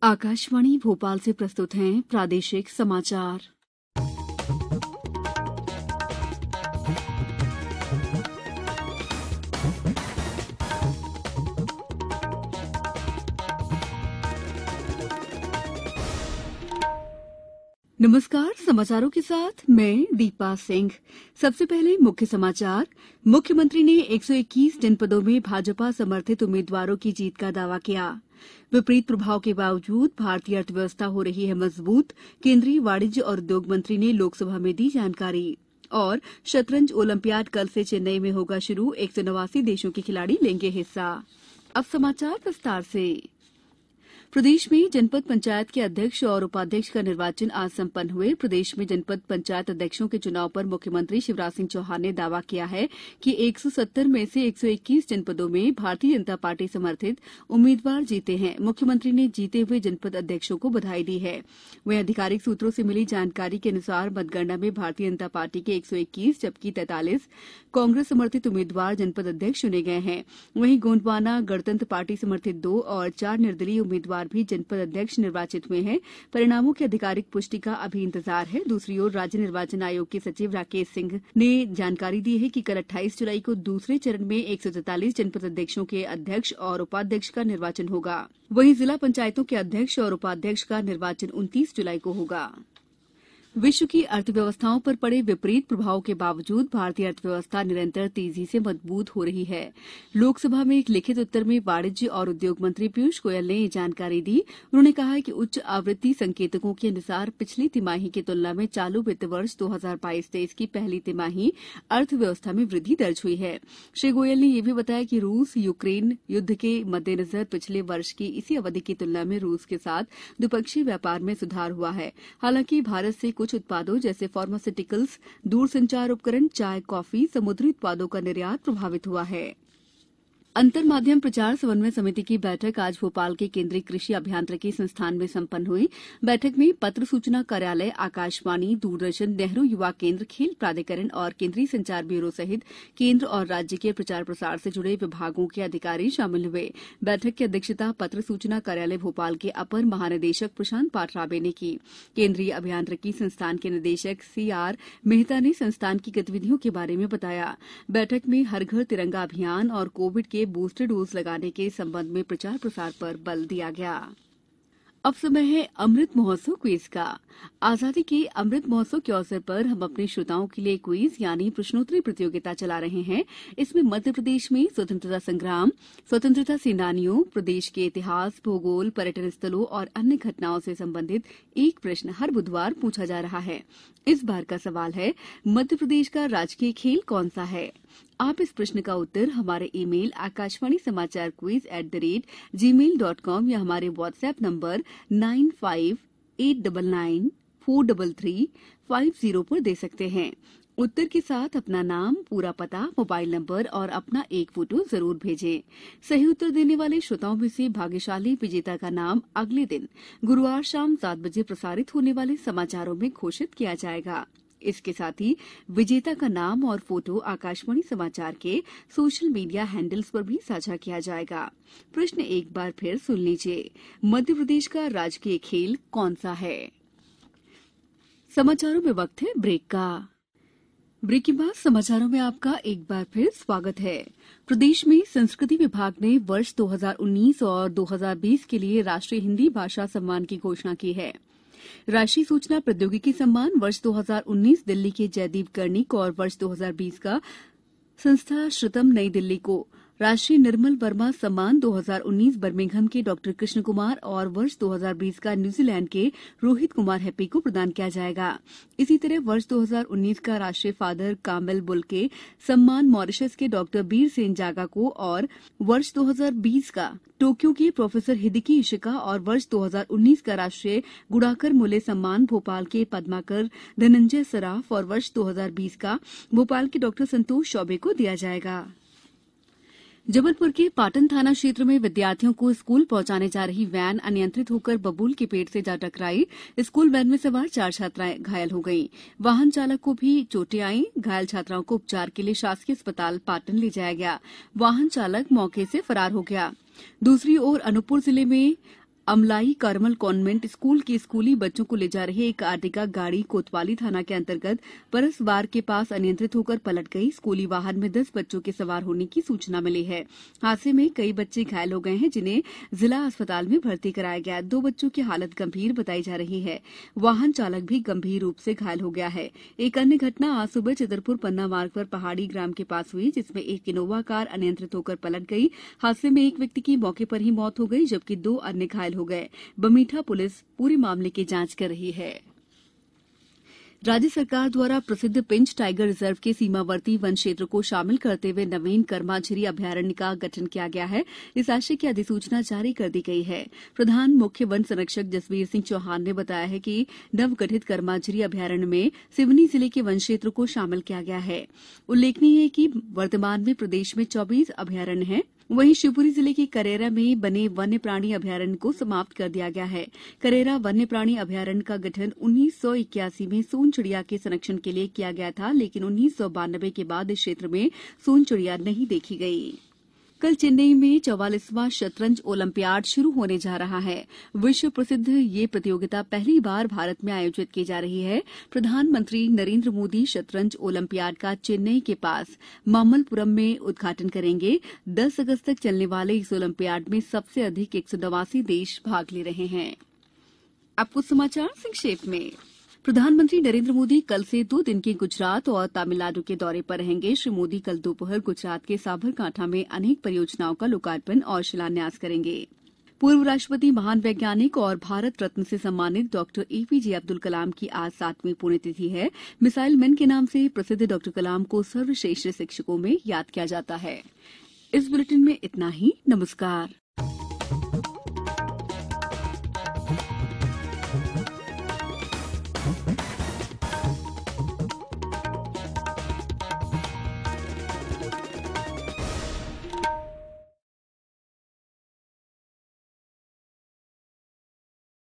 आकाशवाणी भोपाल से प्रस्तुत हैं प्रादेशिक समाचार। नमस्कार, समाचारों के साथ मैं दीपा सिंह। सबसे पहले मुख्य समाचार। मुख्यमंत्री ने 121 जनपदों में भाजपा समर्थित उम्मीदवारों की जीत का दावा किया। विपरीत प्रभाव के बावजूद भारतीय अर्थव्यवस्था हो रही है मजबूत, केंद्रीय वाणिज्य और उद्योग मंत्री ने लोकसभा में दी जानकारी। और शतरंज ओलंपियाड कल से चेन्नई में होगा शुरू, 189 देशों के खिलाड़ी लेंगे हिस्सा। अब समाचार विस्तार से। प्रदेश में जनपद पंचायत के अध्यक्ष और उपाध्यक्ष का निर्वाचन आज संपन्न हुए। प्रदेश में जनपद पंचायत अध्यक्षों के चुनाव पर मुख्यमंत्री शिवराज सिंह चौहान ने दावा किया है कि 170 में से 121 जनपदों में भारतीय जनता पार्टी समर्थित उम्मीदवार जीते हैं। मुख्यमंत्री ने जीते हुए जनपद अध्यक्षों को बधाई दी है। वहीं आधिकारिक सूत्रों से मिली जानकारी के अनुसार मतगणना में भारतीय जनता पार्टी के 121 जबकि 43 कांग्रेस समर्थित उम्मीदवार जनपद अध्यक्ष चुने गए हैं। वहीं गोंडवाना गणतंत्र पार्टी समर्थित 2 और 4 निर्दलीय उम्मीदवार भी जनपद अध्यक्ष निर्वाचित हुए हैं। परिणामों की आधिकारिक पुष्टि का अभी इंतजार है। दूसरी ओर राज्य निर्वाचन आयोग के सचिव राकेश सिंह ने जानकारी दी है कि कल 28 जुलाई को दूसरे चरण में 143 जनपद अध्यक्षों के अध्यक्ष और उपाध्यक्ष का निर्वाचन होगा। वहीं जिला पंचायतों के अध्यक्ष और उपाध्यक्ष का निर्वाचन 29 जुलाई को होगा। विश्व की अर्थव्यवस्थाओं पर पड़े विपरीत प्रभाव के बावजूद भारतीय अर्थव्यवस्था निरंतर तेजी से मजबूत हो रही है। लोकसभा में एक लिखित उत्तर में वाणिज्य और उद्योग मंत्री पीयूष गोयल ने ये जानकारी दी। उन्होंने कहा कि उच्च आवृत्ति संकेतकों के अनुसार पिछली तिमाही की तुलना में चालू वित्त वर्ष 2022-23 की पहली तिमाही अर्थव्यवस्था में वृद्धि दर्ज हुई है। श्री गोयल ने यह भी बताया कि रूस यूक्रेन युद्ध के मद्देनजर पिछले वर्ष की इसी अवधि की तुलना में रूस के साथ द्विपक्षीय व्यापार में सुधार हुआ है। हालांकि भारत से कुछ उत्पादों जैसे फार्मास्यूटिकल्स, दूरसंचार उपकरण, चाय, कॉफी, समुद्री उत्पादों का निर्यात प्रभावित हुआ है। अंतर माध्यम प्रचार समन्वय समिति की बैठक आज भोपाल के केंद्रीय कृषि अभियांत्रिकी संस्थान में संपन्न हुई। बैठक में पत्र सूचना कार्यालय, आकाशवाणी, दूरदर्शन, नेहरू युवा केंद्र, खेल प्राधिकरण और केंद्रीय संचार ब्यूरो सहित केंद्र और राज्य के प्रचार प्रसार से जुड़े विभागों के अधिकारी शामिल हुए। बैठक की अध्यक्षता पत्र सूचना कार्यालय भोपाल के अपर महानिदेशक प्रशांत पाठराबे ने की। केंद्रीय अभियांत्रिकी संस्थान के निदेशक CR मेहता ने संस्थान की गतिविधियों के बारे में बताया। बैठक में हर घर तिरंगा अभियान और कोविड के बूस्टर डोज लगाने के संबंध में प्रचार प्रसार पर बल दिया गया। अब समय है अमृत महोत्सव क्विज का। आजादी के अमृत महोत्सव के अवसर पर हम अपने श्रोताओं के लिए क्विज यानी प्रश्नोत्तरी प्रतियोगिता चला रहे हैं। इसमें मध्य प्रदेश में स्वतंत्रता संग्राम, स्वतंत्रता सेनानियों, प्रदेश के इतिहास, भूगोल, पर्यटन स्थलों और अन्य घटनाओं से संबंधित एक प्रश्न हर बुधवार पूछा जा रहा है। इस बार का सवाल है, मध्य प्रदेश का राजकीय खेल कौन सा है? आप इस प्रश्न का उत्तर हमारे ईमेल आकाशवाणी समाचार quiz@gmail.com या हमारे व्हाट्सएप नंबर 9589943350 पर दे सकते हैं। उत्तर के साथ अपना नाम, पूरा पता, मोबाइल नंबर और अपना एक फोटो जरूर भेजें। सही उत्तर देने वाले श्रोताओं में से भाग्यशाली विजेता का नाम अगले दिन गुरुवार शाम 7 बजे प्रसारित होने वाले समाचारों में घोषित किया जाएगा। इसके साथ ही विजेता का नाम और फोटो आकाशवाणी समाचार के सोशल मीडिया हैंडल्स पर भी साझा किया जाएगा। प्रश्न एक बार फिर सुन लीजिए, मध्य प्रदेश का राजकीय खेल कौन सा है? समाचारों में वक्त है ब्रेक का। ब्रेक के बाद समाचारों में आपका एक बार फिर स्वागत है। प्रदेश में संस्कृति विभाग ने वर्ष 2019 और 2020 के लिए राष्ट्रीय हिंदी भाषा सम्मान की घोषणा की है। राष्ट्रीय सूचना प्रौद्योगिकी सम्मान वर्ष 2019 दिल्ली के जयदीप कर्णिक और वर्ष 2020 का संस्था श्रुतम नई दिल्ली को, राष्ट्रीय निर्मल वर्मा सम्मान 2019 बर्मिंघम के डॉ कृष्ण कुमार और वर्ष 2020 का न्यूजीलैंड के रोहित कुमार हैप्पी को प्रदान किया जाएगा। इसी तरह वर्ष 2019 का राष्ट्रीय फादर कामिल बुल के सम्मान मॉरिशस के डॉ बीर सेन जागा को और वर्ष 2020 का टोक्यो के प्रोफेसर हिदिकी इशिका और वर्ष 2019 का राष्ट्रीय गुणाकर मुले सम्मान भोपाल के पद्माकर धनंजय सराफ और वर्ष 2020 का भोपाल के डॉ संतोष चौबे को दिया जाएगा। जबलपुर के पाटन थाना क्षेत्र में विद्यार्थियों को स्कूल पहुंचाने जा रही वैन अनियंत्रित होकर बबूल के पेड़ से जा टकराई। स्कूल वैन में सवार 4 छात्राएं घायल हो गईं। वाहन चालक को भी चोटें आईं। घायल छात्राओं को उपचार के लिए शासकीय अस्पताल पाटन ले जाया गया। वाहन चालक मौके से फरार हो गया। दूसरी ओर अनूपपुर जिले में अमलाई करमल कॉन्वेंट स्कूल के स्कूली बच्चों को ले जा रही एक आर्टिका गाड़ी कोतवाली थाना के अंतर्गत परसवार के पास अनियंत्रित होकर पलट गई। स्कूली वाहन में 10 बच्चों के सवार होने की सूचना मिली है। हादसे में कई बच्चे घायल हो गए हैं, जिन्हें जिला अस्पताल में भर्ती कराया गया। 2 बच्चों की हालत गंभीर बताई जा रही है। वाहन चालक भी गंभीर रूप से घायल हो गया है। एक अन्य घटना आज सुबह चितरपुर पन्ना मार्ग पर पहाड़ी ग्राम के पास हुई, जिसमें एक इनोवा कार अनियंत्रित होकर पलट गई। हादसे में एक व्यक्ति की मौके पर ही मौत हो गई, जबकि 2 अन्य घायल हो गए। बमीठा पुलिस पूरे मामले की जांच कर रही है। राज्य सरकार द्वारा प्रसिद्ध पेंच टाइगर रिजर्व के सीमावर्ती वन क्षेत्र को शामिल करते हुए नवीन कर्माझिरी अभयारण्य का गठन किया गया है। इस आशय की अधिसूचना जारी कर दी गई है। प्रधान मुख्य वन संरक्षक जसवीर सिंह चौहान ने बताया है कि नवगठित कर्माझिरी अभयारण्य में सिवनी जिले के वन क्षेत्र को शामिल किया गया है। उल्लेखनीय है कि वर्तमान में प्रदेश में 24 अभयारण्य हैं। वहीं शिवपुरी जिले के करेरा में बने वन्य प्राणी अभयारण्य को समाप्त कर दिया गया है। करेरा वन्य प्राणी अभयारण्य का गठन 1981 में सोन चिड़िया के संरक्षण के लिए किया गया था, लेकिन 1992 के बाद इस क्षेत्र में सोन चिड़िया नहीं देखी गई। कल चेन्नई में 44वां शतरंज ओलंपियाड शुरू होने जा रहा है। विश्व प्रसिद्ध ये प्रतियोगिता पहली बार भारत में आयोजित की जा रही है। प्रधानमंत्री नरेंद्र मोदी शतरंज ओलंपियाड का चेन्नई के पास मामल्लपुरम में उद्घाटन करेंगे। 10 अगस्त तक चलने वाले इस ओलंपियाड में सबसे अधिक 189 देश भाग ले रहे हैं। अब कुछ समाचार संक्षेप में। प्रधानमंत्री नरेंद्र मोदी कल से 2 दिन के गुजरात और तमिलनाडु के दौरे पर रहेंगे। श्री मोदी कल दोपहर गुजरात के साबरकांठा में अनेक परियोजनाओं का लोकार्पण और शिलान्यास करेंगे। पूर्व राष्ट्रपति, महान वैज्ञानिक और भारत रत्न से सम्मानित डॉक्टर एपीजे अब्दुल कलाम की आज 7वीं पुण्यतिथि है। मिसाइल मैन के नाम से प्रसिद्ध डॉक्टर कलाम को सर्वश्रेष्ठ शिक्षकों में याद किया जाता है। इस बुलेटिन में इतना ही। नमस्कार।